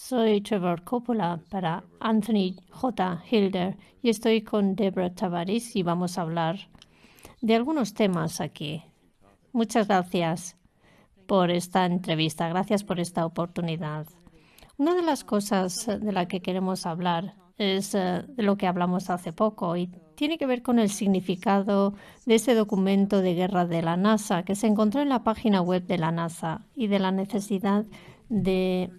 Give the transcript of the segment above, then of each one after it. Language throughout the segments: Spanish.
Soy Trevor Coppola para Anthony J. Hilder y estoy con Deborah Tavares y vamos a hablar de algunos temas aquí. Muchas gracias por esta entrevista, gracias por esta oportunidad. Una de las cosas de la que queremos hablar es de lo que hablamos hace poco y tiene que ver con el significado de ese documento de guerra de la NASA que se encontró en la página web de la NASA y de la necesidad de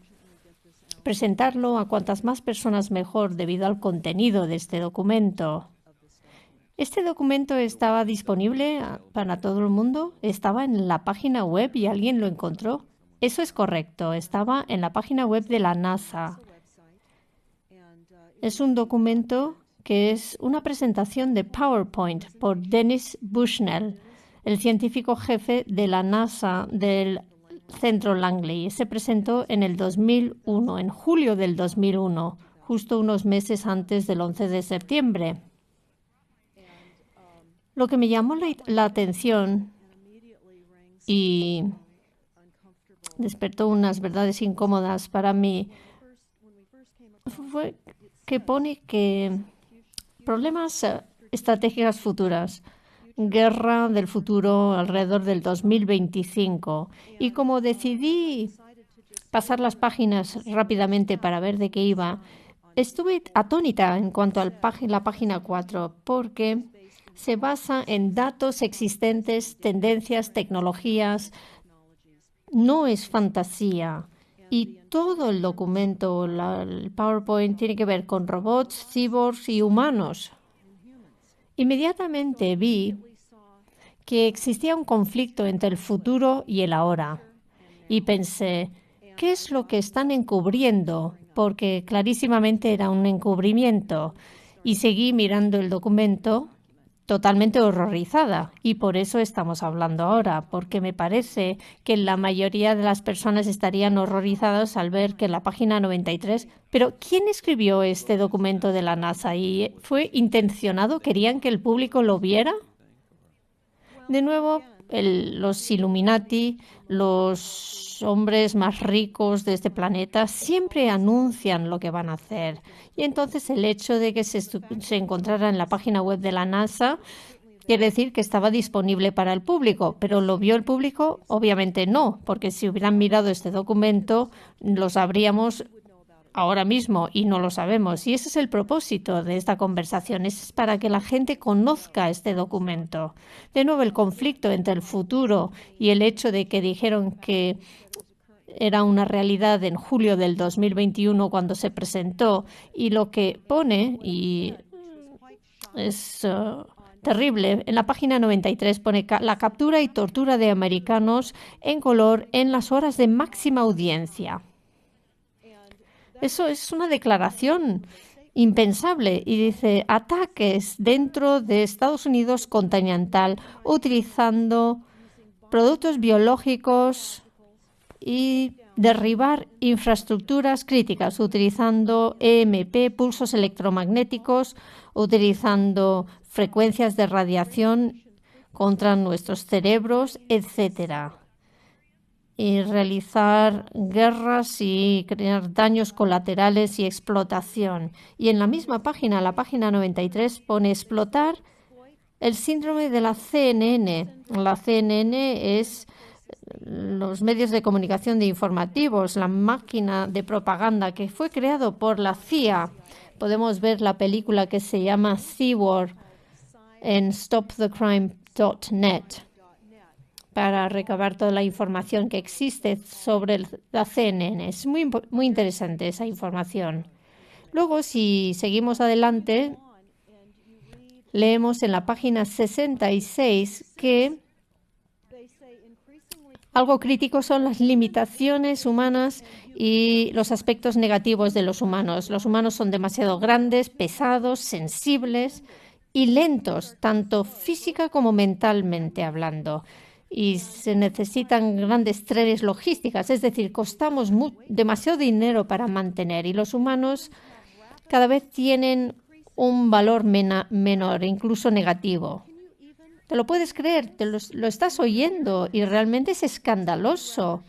presentarlo a cuantas más personas mejor debido al contenido de este documento. ¿Este documento estaba disponible para todo el mundo? ¿Estaba en la página web y alguien lo encontró? Eso es correcto, estaba en la página web de la NASA. Es un documento que es una presentación de PowerPoint por Dennis Bushnell, el científico jefe de la NASA del Centro Langley. Se presentó en el 2001, en julio del 2001, justo unos meses antes del 11 de septiembre. Lo que me llamó la atención y despertó unas verdades incómodas para mí fue que pone que problemas estratégicas futuras, guerra del futuro alrededor del 2025. Y como decidí pasar las páginas rápidamente para ver de qué iba, estuve atónita en cuanto a la página 4, porque se basa en datos existentes, tendencias, tecnologías. No es fantasía. Y todo el documento, el PowerPoint, tiene que ver con robots, cyborgs y humanos. Inmediatamente vi que existía un conflicto entre el futuro y el ahora. Y pensé, ¿qué es lo que están encubriendo? Porque clarísimamente era un encubrimiento. Y seguí mirando el documento totalmente horrorizada. Y por eso estamos hablando ahora, porque me parece que la mayoría de las personas estarían horrorizadas al ver que en la página 93... Pero, ¿quién escribió este documento de la NASA? ¿Y fue intencionado? ¿Querían que el público lo viera? De nuevo, los Illuminati, los hombres más ricos de este planeta, siempre anuncian lo que van a hacer. Y entonces el hecho de que se encontrara en la página web de la NASA quiere decir que estaba disponible para el público. ¿Pero lo vio el público? Obviamente no, porque si hubieran mirado este documento, lo sabríamos ahora mismo y no lo sabemos. Y ese es el propósito de esta conversación, es para que la gente conozca este documento. De nuevo, el conflicto entre el futuro y el hecho de que dijeron que era una realidad en julio del 2021 cuando se presentó, y lo que pone, y es terrible, en la página 93 pone la captura y tortura de americanos en color en las horas de máxima audiencia. Eso es una declaración impensable y dice ataques dentro de Estados Unidos continental utilizando productos biológicos y derribar infraestructuras críticas utilizando EMP, pulsos electromagnéticos, utilizando frecuencias de radiación contra nuestros cerebros, etcétera. Y realizar guerras y crear daños colaterales y explotación. Y en la misma página, la página 93, pone explotar el síndrome de la CNN. La CNN es los medios de comunicación de informativos, la máquina de propaganda que fue creado por la CIA. Podemos ver la película que se llama Seawar en stopthecrime.net. para recabar toda la información que existe sobre la CNN. Es muy interesante esa información. Luego, si seguimos adelante, leemos en la página 66 que algo crítico son las limitaciones humanas y los aspectos negativos de los humanos. Los humanos son demasiado grandes, pesados, sensibles y lentos, tanto física como mentalmente hablando. Y se necesitan grandes trenes logísticas, es decir, costamos demasiado dinero para mantener y los humanos cada vez tienen un valor menor, incluso negativo. ¿Te lo puedes creer? Lo estás oyendo y realmente es escandaloso.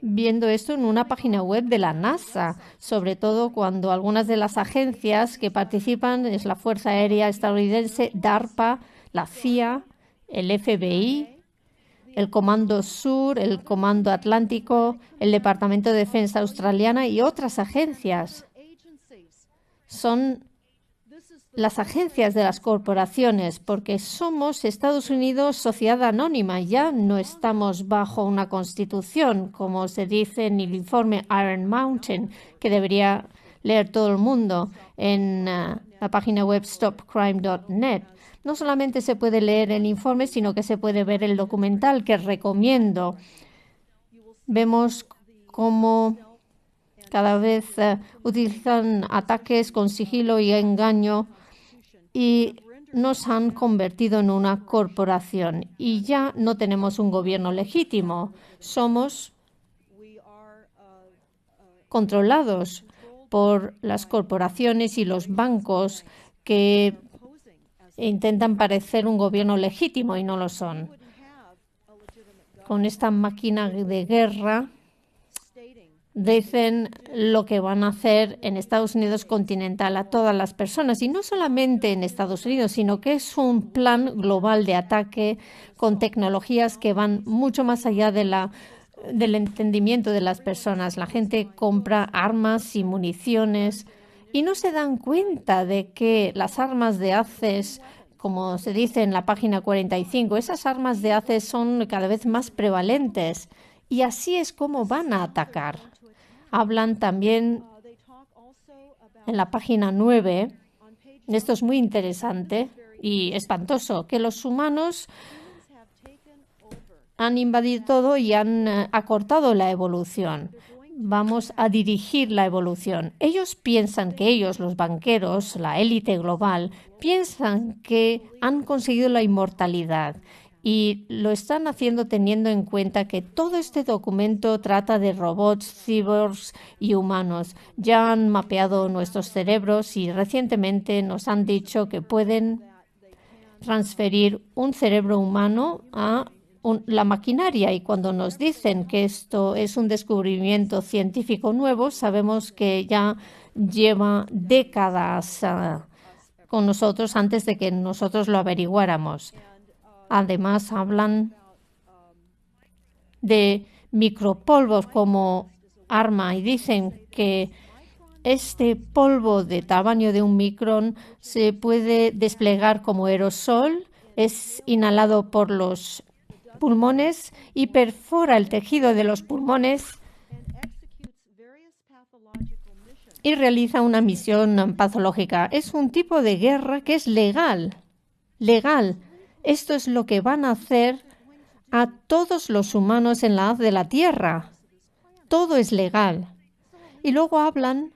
viendo esto en una página web de la NASA, sobre todo cuando algunas de las agencias que participan es la Fuerza Aérea Estadounidense, DARPA, la CIA, el FBI, el Comando Sur, el Comando Atlántico, el Departamento de Defensa Australiana y otras agencias. Son las agencias de las corporaciones, porque somos Estados Unidos sociedad anónima, ya no estamos bajo una constitución, como se dice en el informe Iron Mountain, que debería leer todo el mundo en la página web stopcrime.net. No solamente se puede leer el informe, sino que se puede ver el documental que recomiendo. Vemos cómo cada vez utilizan ataques con sigilo y engaño y nos han convertido en una corporación. Y ya no tenemos un gobierno legítimo. Somos controlados por las corporaciones y los bancos que intentan parecer un gobierno legítimo y no lo son. Con esta máquina de guerra dicen lo que van a hacer en Estados Unidos continental a todas las personas, y no solamente en Estados Unidos, sino que es un plan global de ataque con tecnologías que van mucho más allá del entendimiento de las personas. La gente compra armas y municiones y no se dan cuenta de que las armas de ACES, como se dice en la página 45, esas armas de ACES son cada vez más prevalentes y así es como van a atacar. Hablan también en la página 9, esto es muy interesante y espantoso, que los humanos han invadido todo y han acortado la evolución. Vamos a dirigir la evolución. Ellos piensan que ellos, los banqueros, la élite global, piensan que han conseguido la inmortalidad. Y lo están haciendo teniendo en cuenta que todo este documento trata de robots, cyborgs y humanos. Ya han mapeado nuestros cerebros y recientemente nos han dicho que pueden transferir un cerebro humano a la maquinaria. Y cuando nos dicen que esto es un descubrimiento científico nuevo, sabemos que ya lleva décadas con nosotros antes de que nosotros lo averiguáramos. Además, hablan de micropolvos como arma y dicen que este polvo de tamaño de un micrón se puede desplegar como aerosol, es inhalado por los pulmones y perfora el tejido de los pulmones y realiza una misión patológica. Es un tipo de guerra que es legal. Esto es lo que van a hacer a todos los humanos en la haz de la Tierra. Todo es legal. Y luego hablan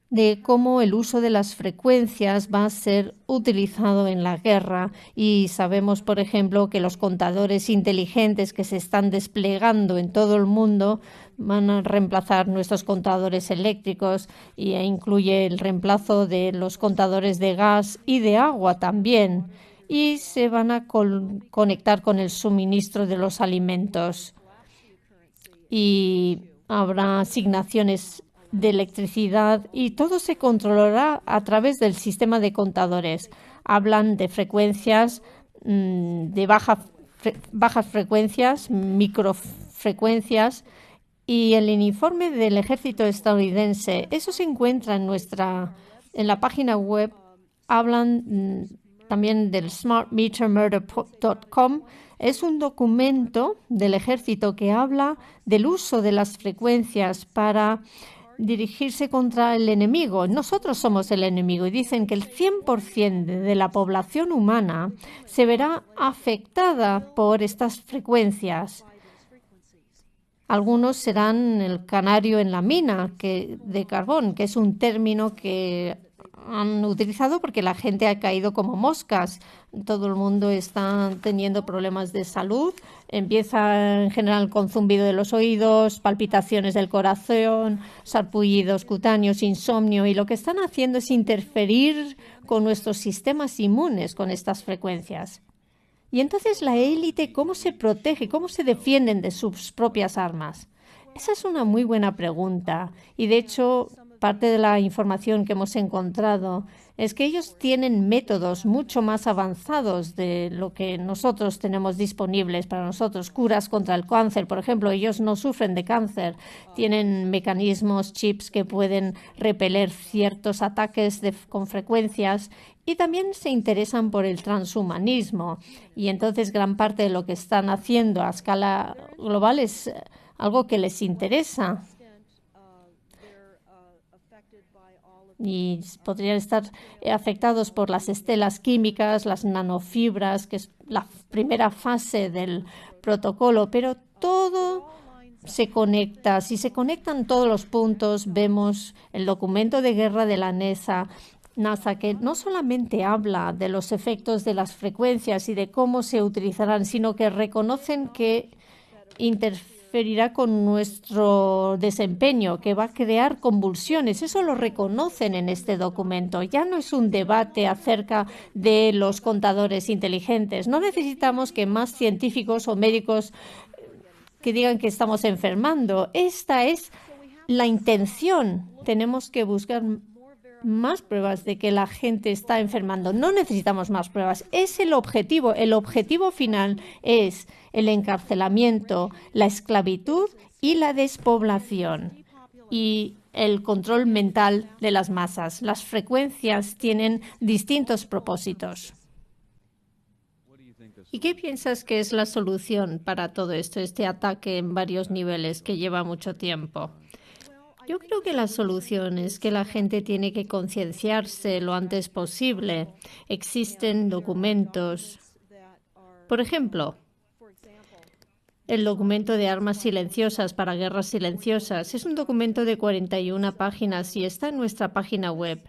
de cómo el uso de las frecuencias va a ser utilizado en la guerra. Y sabemos, por ejemplo, que los contadores inteligentes que se están desplegando en todo el mundo van a reemplazar nuestros contadores eléctricos e incluye el reemplazo de los contadores de gas y de agua también. Y se van a conectar con el suministro de los alimentos. Y habrá asignaciones de electricidad y todo se controlará a través del sistema de contadores. Hablan de frecuencias de bajas frecuencias, microfrecuencias, y el informe del ejército estadounidense, eso se encuentra en la página web. Hablan también del smartmetermurder.com. Es un documento del ejército que habla del uso de las frecuencias para dirigirse contra el enemigo. Nosotros somos el enemigo y dicen que el 100% de la población humana se verá afectada por estas frecuencias. Algunos serán el canario en la mina de carbón, que es un término que han utilizado porque la gente ha caído como moscas. Todo el mundo está teniendo problemas de salud. Empieza en general con zumbido de los oídos, palpitaciones del corazón, sarpullidos cutáneos, insomnio. Y lo que están haciendo es interferir con nuestros sistemas inmunes con estas frecuencias. Y entonces la élite, ¿cómo se protege? ¿Cómo se defienden de sus propias armas? Esa es una muy buena pregunta. Y de hecho, parte de la información que hemos encontrado es que ellos tienen métodos mucho más avanzados de lo que nosotros tenemos disponibles para nosotros. Curas contra el cáncer, por ejemplo, ellos no sufren de cáncer. Tienen mecanismos, chips que pueden repeler ciertos ataques con frecuencias y también se interesan por el transhumanismo. Y entonces gran parte de lo que están haciendo a escala global es algo que les interesa. Y podrían estar afectados por las estelas químicas, las nanofibras, que es la primera fase del protocolo, pero todo se conecta. Si se conectan todos los puntos, vemos el documento de guerra de la NASA, que no solamente habla de los efectos de las frecuencias y de cómo se utilizarán, sino que reconocen que interferirá con nuestro desempeño, que va a crear convulsiones. Eso lo reconocen en este documento. Ya no es un debate acerca de los contadores inteligentes. No necesitamos que más científicos o médicos que digan que estamos enfermando. Esta es la intención. Tenemos que buscar más pruebas de que la gente está enfermando. No necesitamos más pruebas. Es el objetivo. El objetivo final es el encarcelamiento, la esclavitud y la despoblación y el control mental de las masas. Las frecuencias tienen distintos propósitos. ¿Y qué piensas que es la solución para todo esto, este ataque en varios niveles que lleva mucho tiempo? Yo creo que la solución es que la gente tiene que concienciarse lo antes posible. Existen documentos. Por ejemplo, el documento de armas silenciosas para guerras silenciosas es un documento de 41 páginas y está en nuestra página web.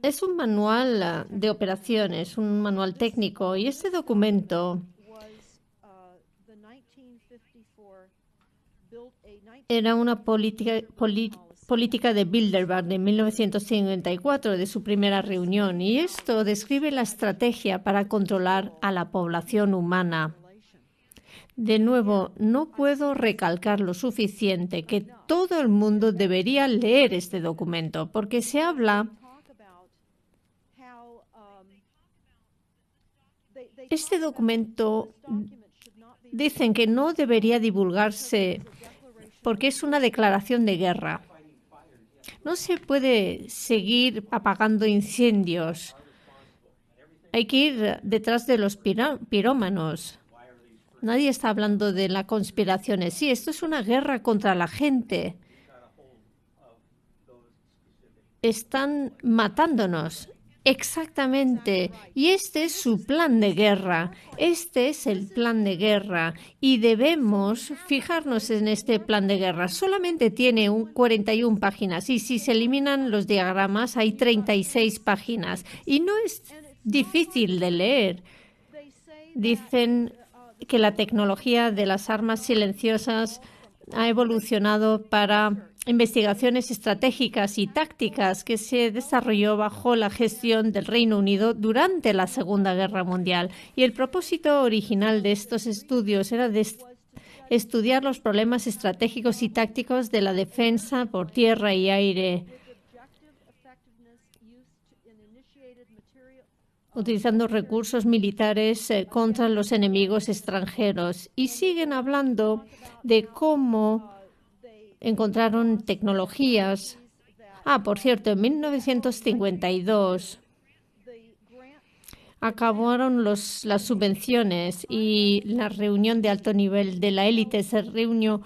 Es un manual de operaciones, un manual técnico, y este documento era una política de Bilderberg de 1954, de su primera reunión, y esto describe la estrategia para controlar a la población humana. De nuevo, no puedo recalcar lo suficiente que todo el mundo debería leer este documento, porque se habla. Este documento dicen que no debería divulgarse porque es una declaración de guerra. No se puede seguir apagando incendios. Hay que ir detrás de los pirómanos. Nadie está hablando de la conspiración en sí. Esto es una guerra contra la gente. Están matándonos. Exactamente. Y este es su plan de guerra. Este es el plan de guerra. Y debemos fijarnos en este plan de guerra. Solamente tiene 41 páginas. Y si se eliminan los diagramas, hay 36 páginas. Y no es difícil de leer. Dicen que la tecnología de las armas silenciosas ha evolucionado para investigaciones estratégicas y tácticas que se desarrolló bajo la gestión del Reino Unido durante la Segunda Guerra Mundial. Y el propósito original de estos estudios era estudiar los problemas estratégicos y tácticos de la defensa por tierra y aire, utilizando recursos militares contra los enemigos extranjeros. Y siguen hablando de cómo encontraron tecnologías. Por cierto, en 1952 acabaron las subvenciones y la reunión de alto nivel de la élite se reunió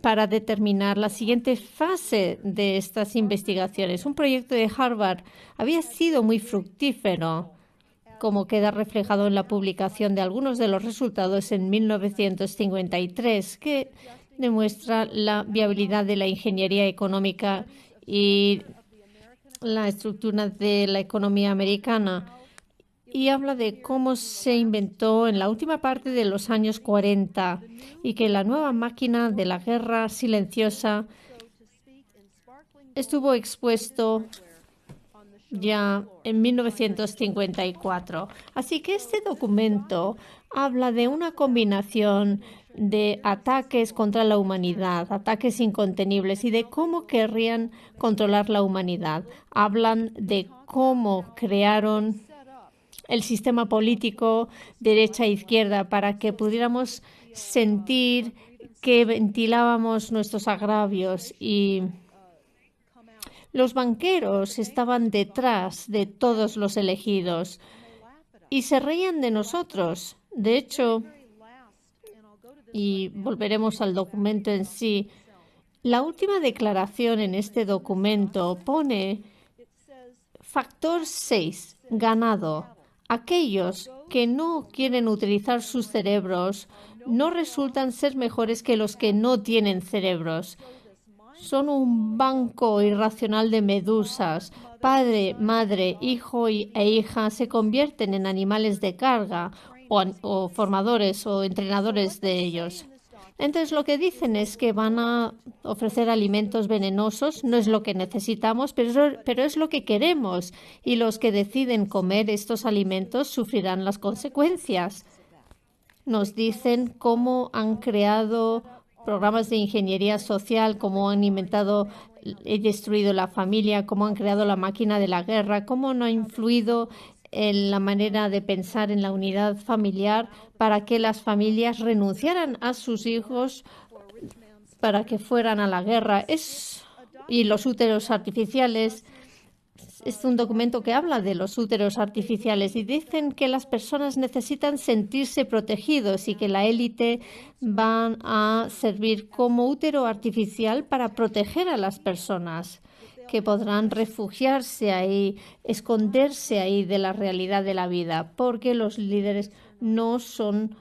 para determinar la siguiente fase de estas investigaciones. Un proyecto de Harvard había sido muy fructífero, como queda reflejado en la publicación de algunos de los resultados en 1953, que demuestra la viabilidad de la ingeniería económica y la estructura de la economía americana. Y habla de cómo se inventó en la última parte de los años 40 y que la nueva máquina de la guerra silenciosa estuvo expuesto ya en 1954. Así que este documento habla de una combinación de ataques contra la humanidad, ataques incontenibles y de cómo querrían controlar la humanidad. Hablan de cómo crearon el sistema político derecha e izquierda para que pudiéramos sentir que ventilábamos nuestros agravios y los banqueros estaban detrás de todos los elegidos y se reían de nosotros. De hecho, y volveremos al documento en sí, la última declaración en este documento pone factor 6, ganado. Aquellos que no quieren utilizar sus cerebros no resultan ser mejores que los que no tienen cerebros. Son un banco irracional de medusas. Padre, madre, hijo e hija se convierten en animales de carga o formadores o entrenadores de ellos. Entonces lo que dicen es que van a ofrecer alimentos venenosos, no es lo que necesitamos, pero es lo que queremos y los que deciden comer estos alimentos sufrirán las consecuencias. Nos dicen cómo han creado programas de ingeniería social, cómo han inventado y destruido la familia, cómo han creado la máquina de la guerra, cómo no ha influido en la manera de pensar en la unidad familiar para que las familias renunciaran a sus hijos para que fueran a la guerra. Y los úteros artificiales. Es un documento que habla de los úteros artificiales y dicen que las personas necesitan sentirse protegidos y que la élite van a servir como útero artificial para proteger a las personas, que podrán refugiarse ahí, esconderse ahí de la realidad de la vida, porque los líderes no son,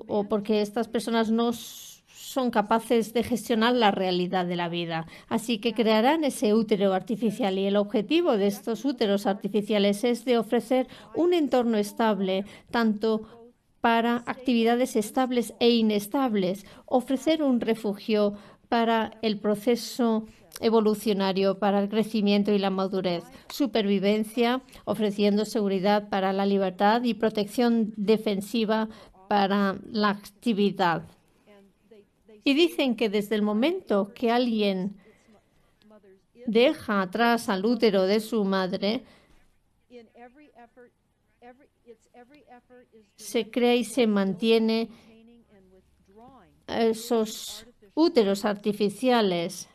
o porque estas personas no son capaces de gestionar la realidad de la vida. Así que crearán ese útero artificial y el objetivo de estos úteros artificiales es de ofrecer un entorno estable, tanto para actividades estables e inestables, ofrecer un refugio para el proceso evolucionario, para el crecimiento y la madurez, supervivencia, ofreciendo seguridad para la libertad y protección defensiva para la actividad. Y dicen que desde el momento que alguien deja atrás al útero de su madre, se crea y se mantiene esos úteros artificiales,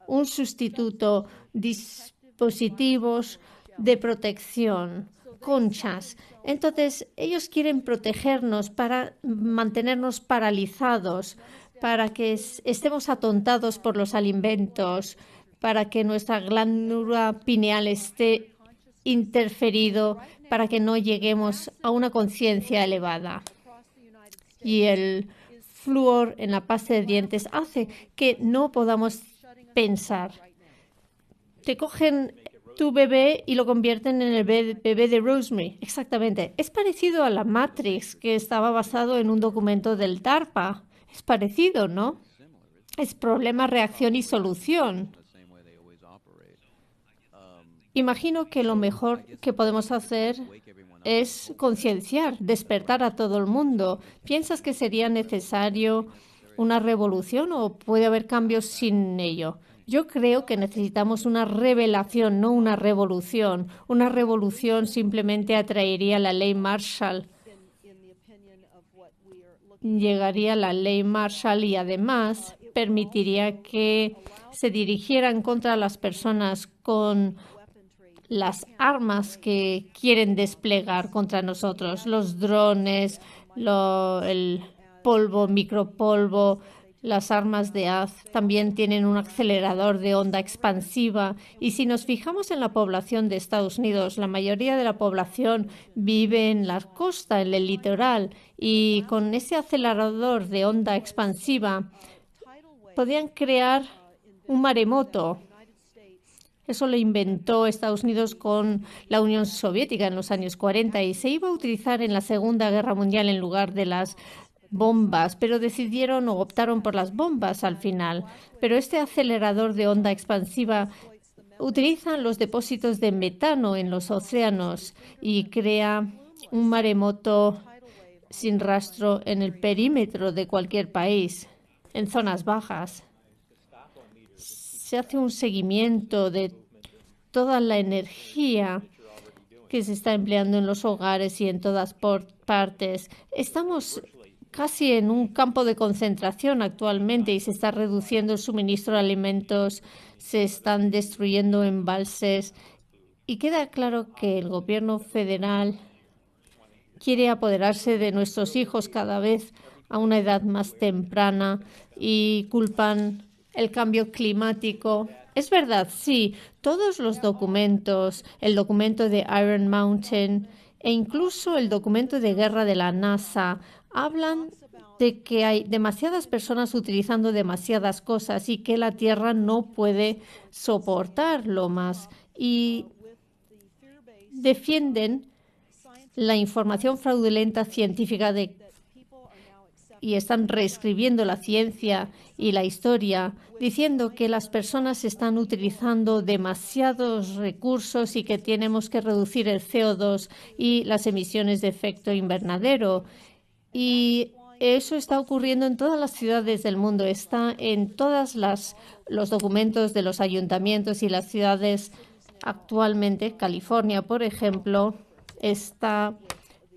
un sustituto, dispositivos de protección, conchas. Entonces, ellos quieren protegernos para mantenernos paralizados, para que estemos atontados por los alimentos, para que nuestra glándula pineal esté interferido, para que no lleguemos a una conciencia elevada. Y el flúor en la pasta de dientes hace que no podamos pensar. Te cogen tu bebé y lo convierten en el bebé de Rosemary. Exactamente. Es parecido a la Matrix, que estaba basado en un documento del DARPA. Es parecido, ¿no? Es problema, reacción y solución. Imagino que lo mejor que podemos hacer es concienciar, despertar a todo el mundo. ¿Piensas que sería necesario una revolución o puede haber cambios sin ello? Yo creo que necesitamos una revelación, no una revolución. Una revolución simplemente atraería la ley Marshall. Llegaría la ley Marshall y además permitiría que se dirigieran contra las personas con las armas que quieren desplegar contra nosotros, los drones, el polvo, micropolvo, las armas de haz también tienen un acelerador de onda expansiva. Y si nos fijamos en la población de Estados Unidos, la mayoría de la población vive en la costa, en el litoral, y con ese acelerador de onda expansiva podían crear un maremoto. Eso lo inventó Estados Unidos con la Unión Soviética en los años 40 y se iba a utilizar en la Segunda Guerra Mundial en lugar de las bombas, pero decidieron o optaron por las bombas al final. Pero este acelerador de onda expansiva utilizan los depósitos de metano en los océanos y crea un maremoto sin rastro en el perímetro de cualquier país, en zonas bajas. Se hace un seguimiento de toda la energía que se está empleando en los hogares y en todas partes. Estamos casi en un campo de concentración actualmente y se está reduciendo el suministro de alimentos, se están destruyendo embalses y queda claro que el gobierno federal quiere apoderarse de nuestros hijos cada vez a una edad más temprana y culpan el cambio climático. Es verdad, sí, todos los documentos, el documento de Iron Mountain e incluso el documento de guerra de la NASA hablan de que hay demasiadas personas utilizando demasiadas cosas y que la Tierra no puede soportarlo más. Y defienden la información fraudulenta científica y están reescribiendo la ciencia y la historia, diciendo que las personas están utilizando demasiados recursos y que tenemos que reducir el CO2 y las emisiones de efecto invernadero. Y eso está ocurriendo en todas las ciudades del mundo, está en todos los documentos de los ayuntamientos y las ciudades actualmente. California, por ejemplo, está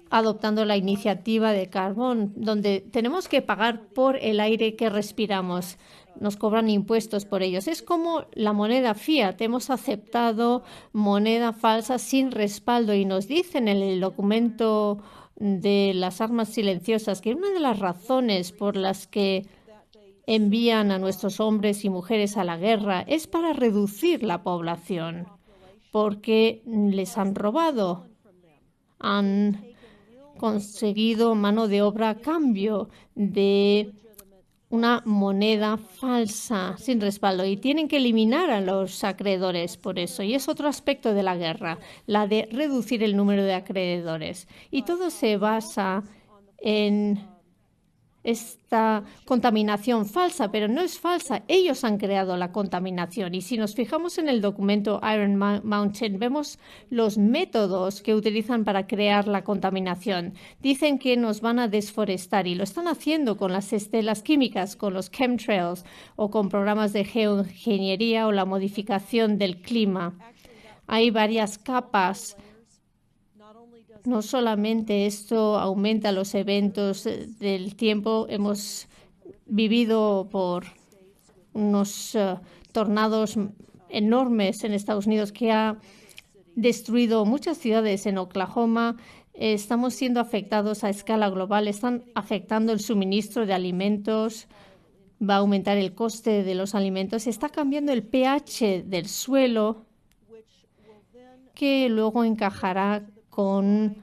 adoptando la iniciativa de carbón, donde tenemos que pagar por el aire que respiramos. Nos cobran impuestos por ellos. Es como la moneda fiat. Hemos aceptado moneda falsa sin respaldo y nos dicen en el documento de las armas silenciosas que una de las razones por las que envían a nuestros hombres y mujeres a la guerra es para reducir la población, porque les han robado, han conseguido mano de obra a cambio de una moneda falsa sin respaldo y tienen que eliminar a los acreedores por eso. Y es otro aspecto de la guerra, la de reducir el número de acreedores. Y todo se basa en esta contaminación falsa, pero no es falsa. Ellos han creado la contaminación. Y si nos fijamos en el documento Iron Mountain, vemos los métodos que utilizan para crear la contaminación. Dicen que nos van a desforestar y lo están haciendo con las estelas químicas, con los chemtrails o con programas de geoingeniería o la modificación del clima. Hay varias capas. No solamente esto aumenta los eventos del tiempo, hemos vivido por unos tornados enormes en Estados Unidos que ha destruido muchas ciudades en Oklahoma. Estamos siendo afectados a escala global, están afectando el suministro de alimentos, va a aumentar el coste de los alimentos, está cambiando el pH del suelo, que luego encajará con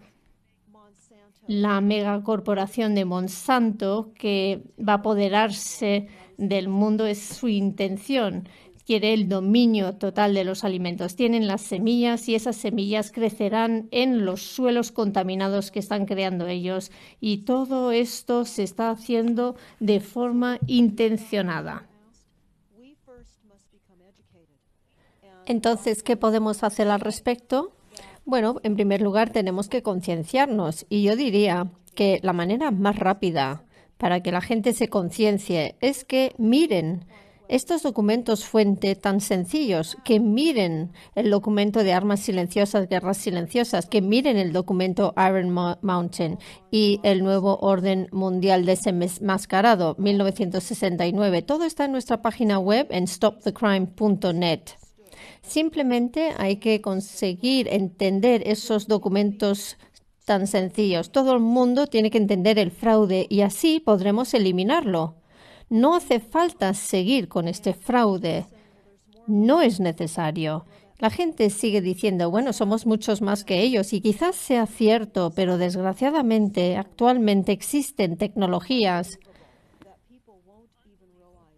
la megacorporación de Monsanto, que va a apoderarse del mundo. Es su intención. Quiere el dominio total de los alimentos. Tienen las semillas y esas semillas crecerán en los suelos contaminados que están creando ellos. Y todo esto se está haciendo de forma intencionada. Entonces, ¿qué podemos hacer al respecto? Bueno, en primer lugar tenemos que concienciarnos y yo diría que la manera más rápida para que la gente se conciencie es que miren estos documentos fuente tan sencillos, que miren el documento de armas silenciosas, guerras silenciosas, que miren el documento Iron Mountain y el nuevo orden mundial desenmascarado, 1969. Todo está en nuestra página web en stopthecrime.net. Simplemente hay que conseguir entender esos documentos tan sencillos. Todo el mundo tiene que entender el fraude y así podremos eliminarlo. No hace falta seguir con este fraude. No es necesario. La gente sigue diciendo, bueno, somos muchos más que ellos y quizás sea cierto, pero desgraciadamente actualmente existen tecnologías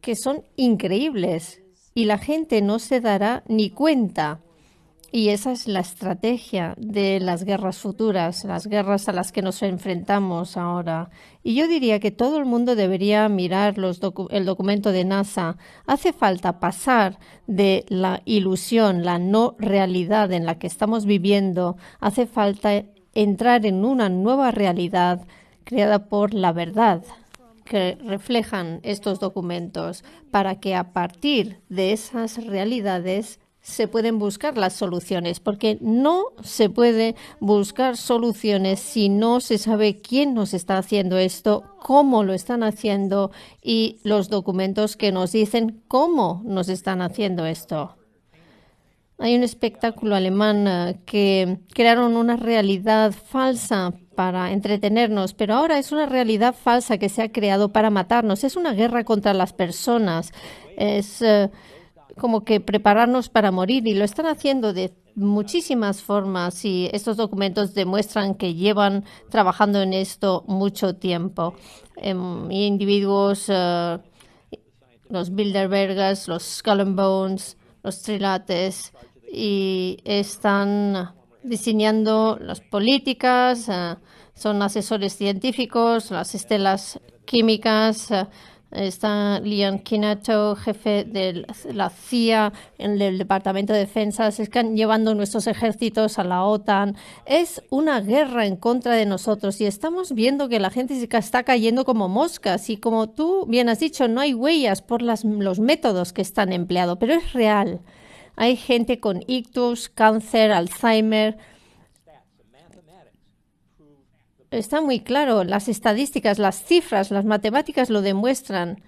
que son increíbles y la gente no se dará ni cuenta. Y esa es la estrategia de las guerras futuras, las guerras a las que nos enfrentamos ahora. Y yo diría que todo el mundo debería mirar el documento de NASA. Hace falta pasar de la ilusión, la no realidad en la que estamos viviendo. Hace falta entrar en una nueva realidad creada por la verdad que reflejan estos documentos para que a partir de esas realidades se pueden buscar las soluciones, porque no se puede buscar soluciones si no se sabe quién nos está haciendo esto, cómo lo están haciendo y los documentos que nos dicen cómo nos están haciendo esto. Hay un espectáculo alemán que crearon una realidad falsa para entretenernos, pero ahora es una realidad falsa que se ha creado para matarnos. Es una guerra contra las personas. Es como que prepararnos para morir y lo están haciendo de muchísimas formas y estos documentos demuestran que llevan trabajando en esto mucho tiempo. Individuos, los Bilderbergers, los Skull and Bones, los Trilates y están diseñando las políticas, son asesores científicos, las estelas químicas. Está Leon Kinato, jefe de la CIA en el Departamento de Defensa. Se están llevando nuestros ejércitos a la OTAN. Es una guerra en contra de nosotros y estamos viendo que la gente se está cayendo como moscas. Y como tú bien has dicho, no hay huellas por los métodos que están empleados, pero es real. Hay gente con ictus, cáncer, Alzheimer. Está muy claro, las estadísticas, las cifras, las matemáticas lo demuestran.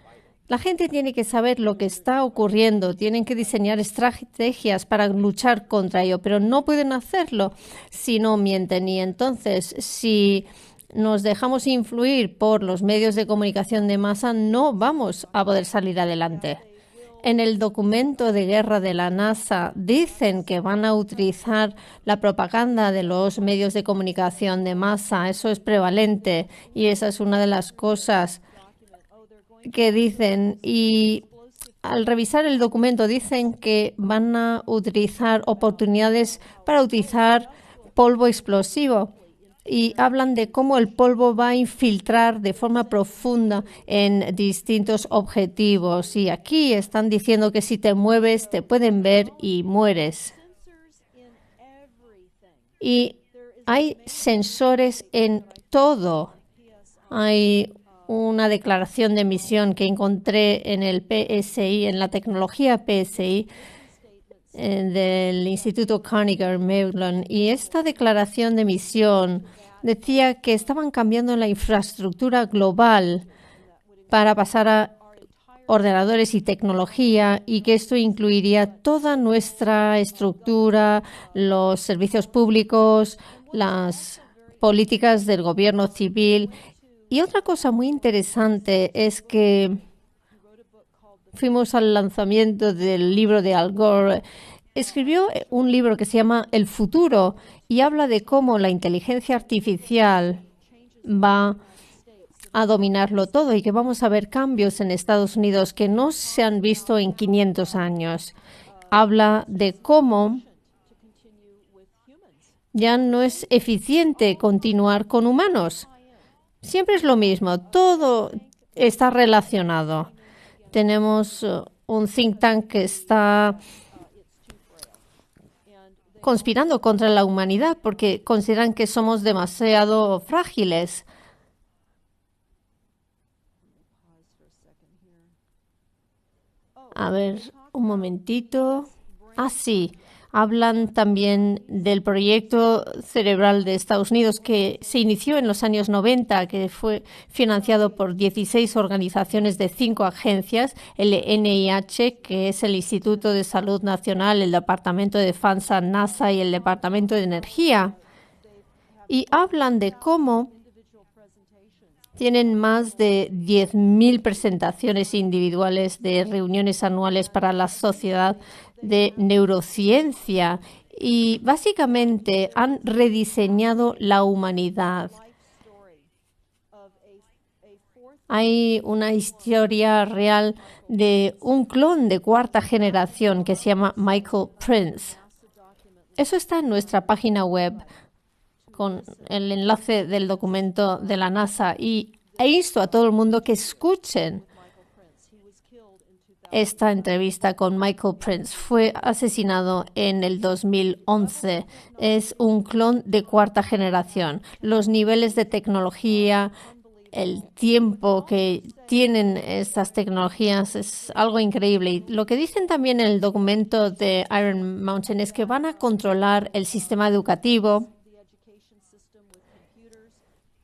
La gente tiene que saber lo que está ocurriendo, tienen que diseñar estrategias para luchar contra ello, pero no pueden hacerlo si no mienten. Y entonces, si nos dejamos influir por los medios de comunicación de masa, no vamos a poder salir adelante. En el documento de guerra de la NASA dicen que van a utilizar la propaganda de los medios de comunicación de masa. Eso es prevalente y esa es una de las cosas que dicen. Y al revisar el documento dicen que van a utilizar oportunidades para utilizar polvo explosivo. Y hablan de cómo el polvo va a infiltrar de forma profunda en distintos objetivos. Y aquí están diciendo que si te mueves te pueden ver y mueres. Y hay sensores en todo. Hay una declaración de emisión que encontré en el PSI, en la tecnología PSI, del Instituto Carnegie Mellon, y esta declaración de emisión decía que estaban cambiando la infraestructura global para pasar a ordenadores y tecnología y que esto incluiría toda nuestra estructura, los servicios públicos, las políticas del gobierno civil. Y otra cosa muy interesante es que fuimos al lanzamiento del libro de Al Gore. Escribió un libro que se llama El futuro y habla de cómo la inteligencia artificial va a dominarlo todo y que vamos a ver cambios en Estados Unidos que no se han visto en 500 años. Habla de cómo ya no es eficiente continuar con humanos. Siempre es lo mismo, todo está relacionado. Tenemos un think tank que está conspirando contra la humanidad porque consideran que somos demasiado frágiles. A ver, un momentito. Sí. Hablan también del proyecto cerebral de Estados Unidos que se inició en los años 90, que fue financiado por 16 organizaciones de 5 agencias, el NIH, que es el Instituto de Salud Nacional, el Departamento de Defensa, NASA y el Departamento de Energía. Y hablan de cómo tienen más de 10.000 presentaciones individuales de reuniones anuales para la sociedad de neurociencia y básicamente han rediseñado la humanidad. Hay una historia real de un clon de 4ª generación que se llama Michael Prince. Eso está en nuestra página web con el enlace del documento de la NASA e insto a todo el mundo que escuchen esta entrevista con Michael Prince. Fue asesinado en el 2011. Es un clon de cuarta generación. Los niveles de tecnología, el tiempo que tienen estas tecnologías es algo increíble. Y lo que dicen también en el documento de Iron Mountain es que van a controlar el sistema educativo,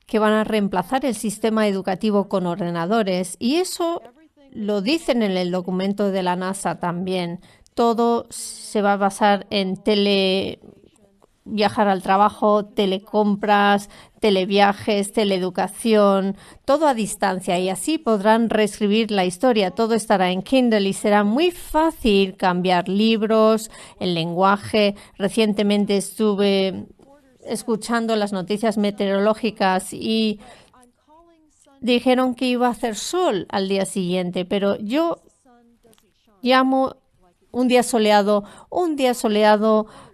que van a reemplazar el sistema educativo con ordenadores. Y eso lo dicen en el documento de la NASA también. Todo se va a basar en viajar al trabajo, telecompras, televiajes, teleeducación, todo a distancia, y así podrán reescribir la historia. Todo estará en Kindle y será muy fácil cambiar libros, el lenguaje. Recientemente estuve escuchando las noticias meteorológicas y dijeron que iba a hacer sol al día siguiente, pero yo llamo un día soleado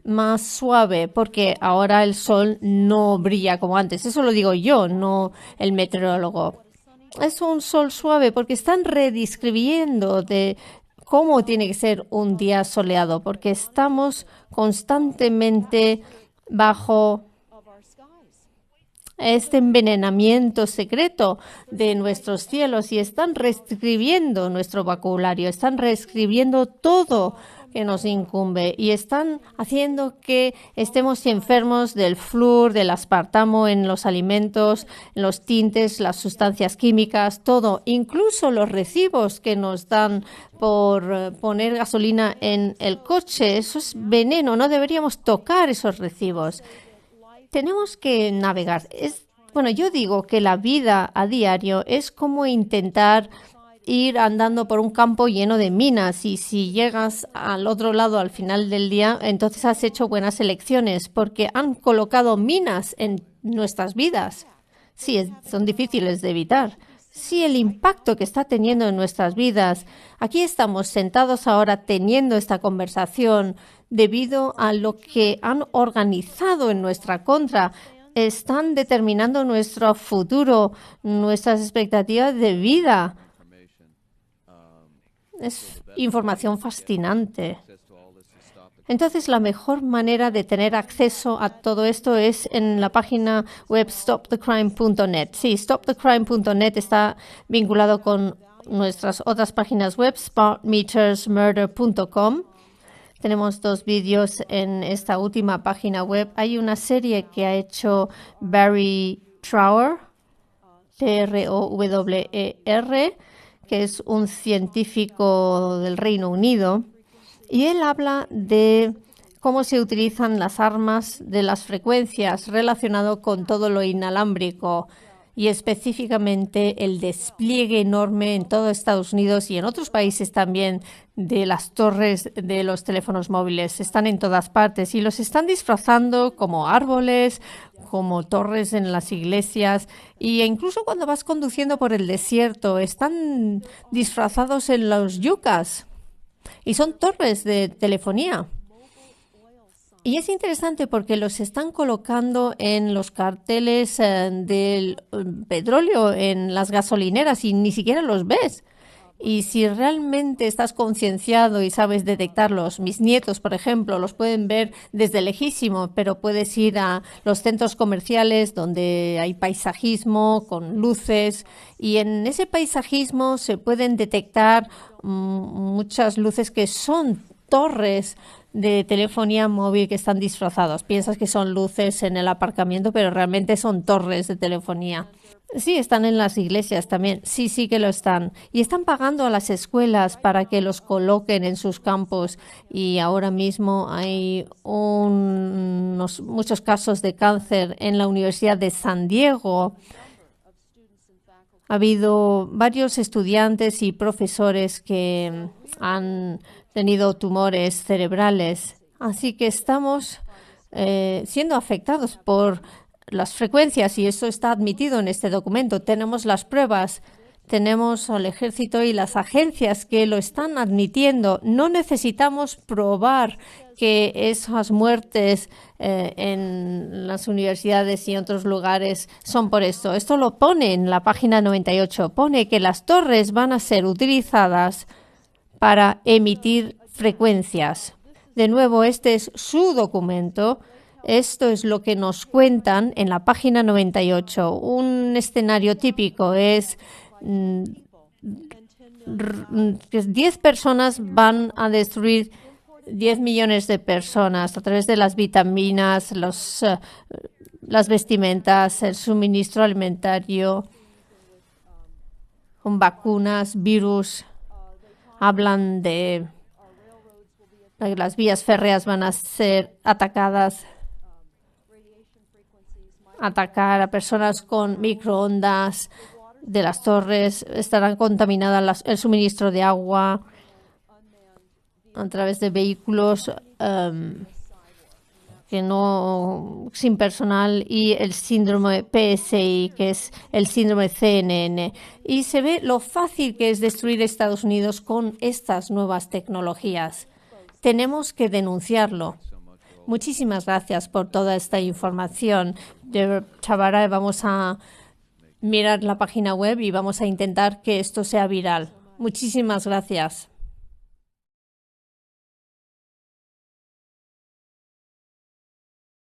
más suave, porque ahora el sol no brilla como antes. Eso lo digo yo, no el meteorólogo. Es un sol suave porque están redescribiendo de cómo tiene que ser un día soleado, porque estamos constantemente bajo este envenenamiento secreto de nuestros cielos y están reescribiendo nuestro vocabulario, están reescribiendo todo que nos incumbe y están haciendo que estemos enfermos del flúor, del aspartamo en los alimentos, en los tintes, las sustancias químicas, todo, incluso los recibos que nos dan por poner gasolina en el coche. Eso es veneno, no deberíamos tocar esos recibos. Tenemos que navegar. Yo digo que la vida a diario es como intentar ir andando por un campo lleno de minas, y si llegas al otro lado al final del día, entonces has hecho buenas elecciones porque han colocado minas en nuestras vidas. Sí, son difíciles de evitar. Sí, el impacto que está teniendo en nuestras vidas. Aquí estamos sentados ahora teniendo esta conversación debido a lo que han organizado en nuestra contra. Están determinando nuestro futuro, nuestras expectativas de vida. Es información fascinante. Entonces, la mejor manera de tener acceso a todo esto es en la página web stopthecrime.net. Sí, stopthecrime.net está vinculado con nuestras otras páginas web, smartmetersmurder.com. Tenemos 2 vídeos en esta última página web. Hay una serie que ha hecho Barry Trower, Trower, que es un científico del Reino Unido, y él habla de cómo se utilizan las armas de las frecuencias relacionado con todo lo inalámbrico y específicamente el despliegue enorme en todo Estados Unidos y en otros países también de las torres de los teléfonos móviles. Están en todas partes y los están disfrazando como árboles, como torres en las iglesias, e incluso cuando vas conduciendo por el desierto están disfrazados en los yucas y son torres de telefonía. Y es interesante porque los están colocando en los carteles del petróleo, en las gasolineras, y ni siquiera los ves. Y si realmente estás concienciado y sabes detectarlos, mis nietos, por ejemplo, los pueden ver desde lejísimo, pero puedes ir a los centros comerciales donde hay paisajismo con luces, y en ese paisajismo se pueden detectar muchas luces que son torres de telefonía móvil que están disfrazados. Piensas que son luces en el aparcamiento, pero realmente son torres de telefonía. Sí, están en las iglesias también. Sí que lo están. Y están pagando a las escuelas para que los coloquen en sus campos. Y ahora mismo hay muchos casos de cáncer en la Universidad de San Diego. Ha habido varios estudiantes y profesores que han tenido tumores cerebrales. Así que estamos siendo afectados por las frecuencias, y eso está admitido en este documento. Tenemos las pruebas, tenemos al ejército y las agencias que lo están admitiendo. No necesitamos probar que esas muertes en las universidades y otros lugares son por esto. Esto lo pone en la página 98. Pone que las torres van a ser utilizadas para emitir frecuencias. De nuevo, este es su documento. Esto es lo que nos cuentan en la página 98. Un escenario típico es que 10 personas van a destruir 10 millones de personas a través de las vitaminas, las vestimentas, el suministro alimentario, con vacunas, virus. Hablan de que las vías férreas van a ser atacadas, atacar a personas con microondas de las torres, estarán contaminadas el suministro de agua a través de vehículos sin personal y el síndrome PSI, que es el síndrome CNN. Y se ve lo fácil que es destruir Estados Unidos con estas nuevas tecnologías. Tenemos que denunciarlo. Muchísimas gracias por toda esta información. De Chavara, vamos a mirar la página web y vamos a intentar que esto sea viral. Muchísimas gracias.